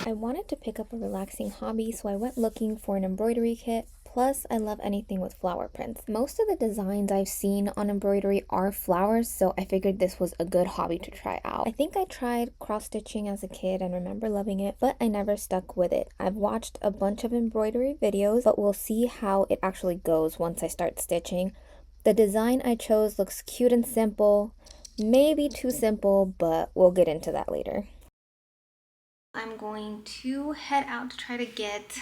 I wanted to pick up a relaxing hobby, so I went looking for an embroidery kit. Plus, I love anything with flower prints. Most of the designs I've seen on embroidery are flowers, so I figured this was a good hobby to try out. I think I tried cross-stitching as a kid and remember loving it, but I never stuck with it. I've watched a bunch of embroidery videos, but we'll see how it actually goes once I start stitching. The design I chose looks cute and simple, maybe too simple, but we'll get into that later. I'm going to head out to try to get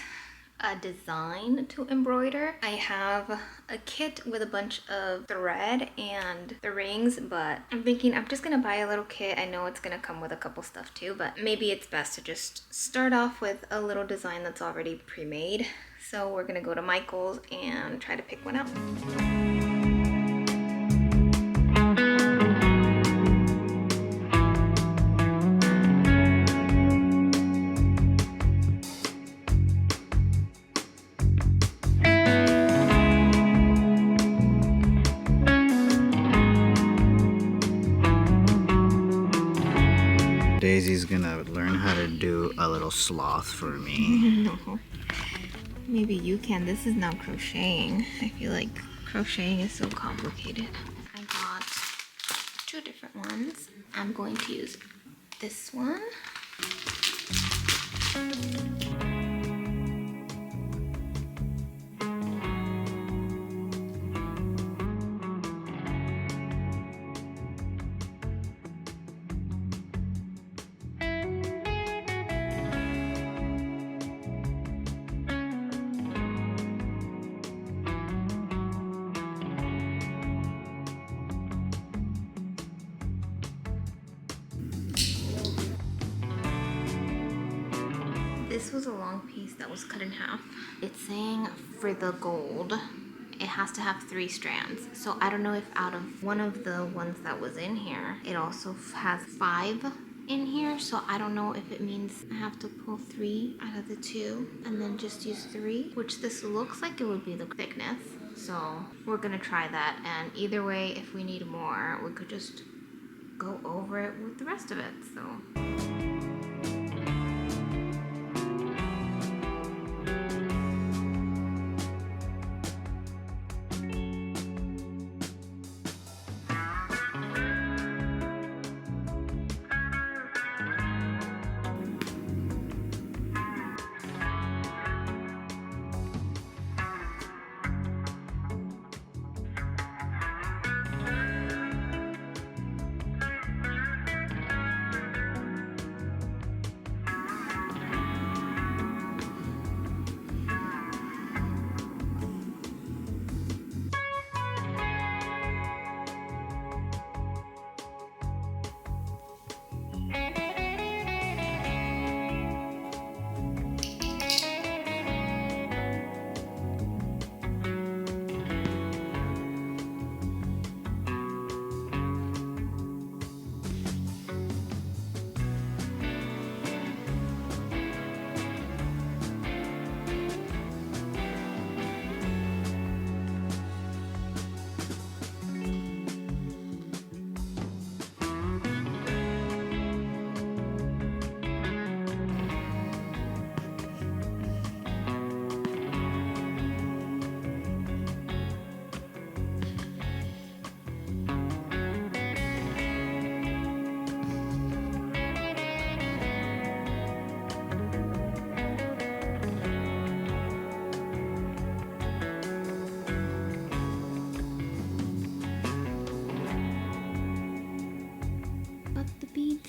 a design to embroider. I have a kit with a bunch of thread and the rings, but I'm thinking I'm just gonna buy a little kit. I know it's gonna come with a couple stuff too, but maybe it's best to just start off with a little design that's already pre-made. So we're gonna go to Michael's and try to pick one out. Daisy's gonna learn how to do a little sloth for me. No. Maybe you can. This is not crocheting. I feel like crocheting is so complicated. I got two different ones. I'm going to use this one. This was a long piece that was cut in half. It's saying for the gold, it has to have 3 strands. So I don't know if out of one of the ones that was in here, it also has 5 in here. So I don't know if it means I have to pull 3 out of the 2 and then just use 3, which this looks like it would be the thickness. So we're gonna try that. And either way, if we need more, we could just go over it with the rest of it, so.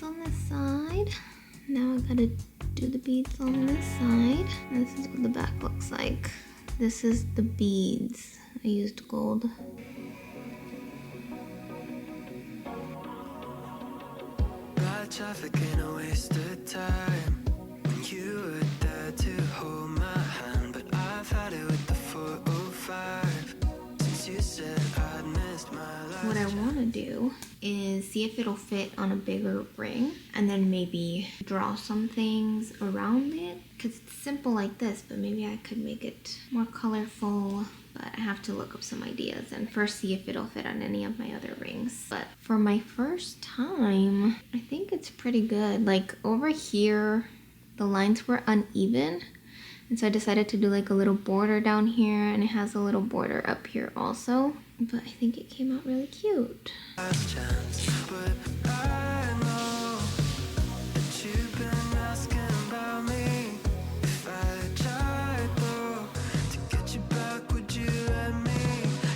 On this side. Now I gotta do the beads on this side. This is what the back looks like. This is the beads. I used gold. Got traffic and a waste of time. You were there to hold my hand, but I've had it with the 405 since you said I'd missed my last. What I want to do is see if it'll fit on a bigger ring and then maybe draw some things around it, because it's simple like this, but maybe I could make it more colorful. But I have to look up some ideas and first see if it'll fit on any of my other rings. But for my first time, I think it's pretty good. Like over here, the lines were uneven. And so I decided to do like a little border down here, and it has a little border up here also. But I think it came out really cute. Last chance, but I know that you've been asking about me. If I tried though to get you back, would you let me?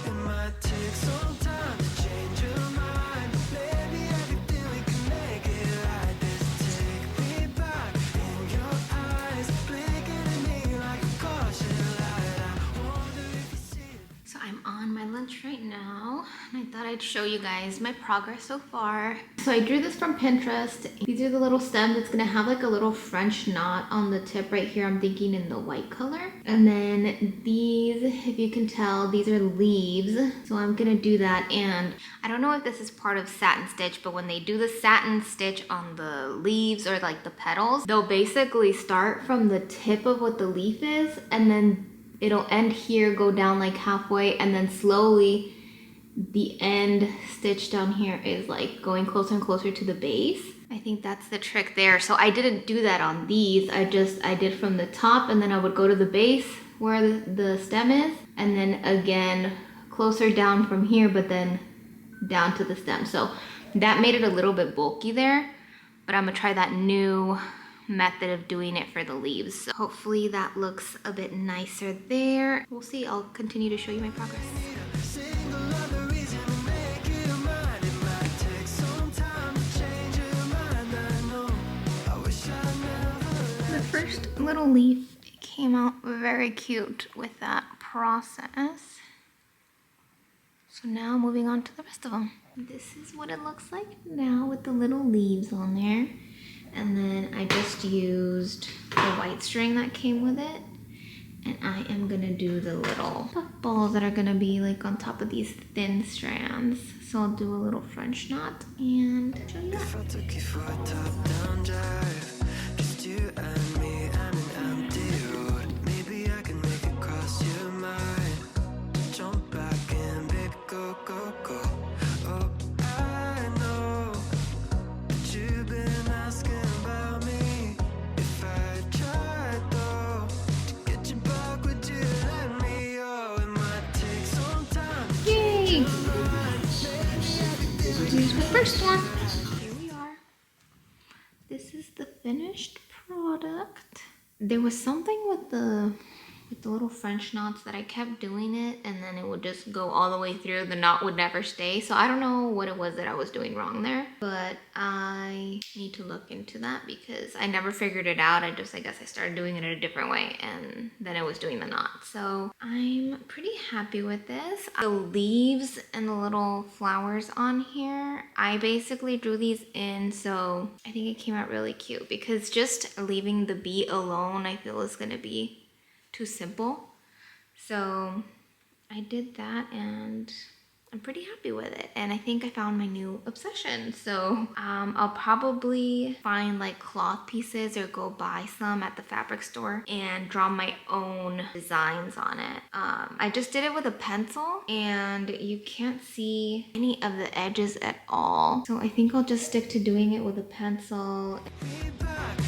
It might take some time to change your mind. Maybe everything we can make it right. This take me back in your eyes, blinking at me like a caution light. I wonder if you see it. So I'm on my lunch right now, and I thought I'd show you guys my progress so far. So I drew this from Pinterest. These are the little stems. It's gonna have like a little French knot on the tip right here. I'm thinking in the white color. And then these, if you can tell, these are leaves. So I'm gonna do that, and I don't know if this is part of satin stitch, but when they do the satin stitch on the leaves or like the petals, they'll basically start from the tip of what the leaf is, and then it'll end here, go down like halfway, and then slowly the end stitch down here is like going closer and closer to the base. I think that's the trick there. So I didn't do that on these. I did from the top, and then I would go to the base where the stem is, and then again closer down from here, but then down to the stem. So that made it a little bit bulky there, but I'm gonna try that new method of doing it for the leaves. So hopefully that looks a bit nicer there. We'll see. I'll continue to show you my progress. Single other reason to make it mine. It might take some time to change your mind. I know. I wish I never. The first little leaf came out very cute with that process. So now moving on to the rest of them. This is what it looks like now with the little leaves on there. And then I just used the white string that came with it. And I am gonna do the little puff balls that are gonna be like on top of these thin strands. So I'll do a little French knot and show you that. If I took you for a top-down drive, just you and me and an empty road, maybe I can make it cross your mind. Jump back in, baby, go, go, go. Oh, I know that you've been asking about me. If I tried though to get you back, would you let me? Oh, it might take some time. Yay! Here's the first one. Here we are. This is the finished product. There was something with the little French knots that I kept doing it, and then it would just go all the way through. The knot would never stay. So I don't know what it was that I was doing wrong there, but I need to look into that because I never figured it out. I guess I started doing it a different way, and then I was doing the knot. So I'm pretty happy with this. The leaves and the little flowers on here, I basically drew these in, so I think it came out really cute because just leaving the bee alone I feel is gonna be too simple. So I did that, and I'm pretty happy with it, and I think I found my new obsession. So I'll probably find like cloth pieces or go buy some at the fabric store and draw my own designs on it. I just did it with a pencil, and you can't see any of the edges at all. So I think I'll just stick to doing it with a pencil. Me back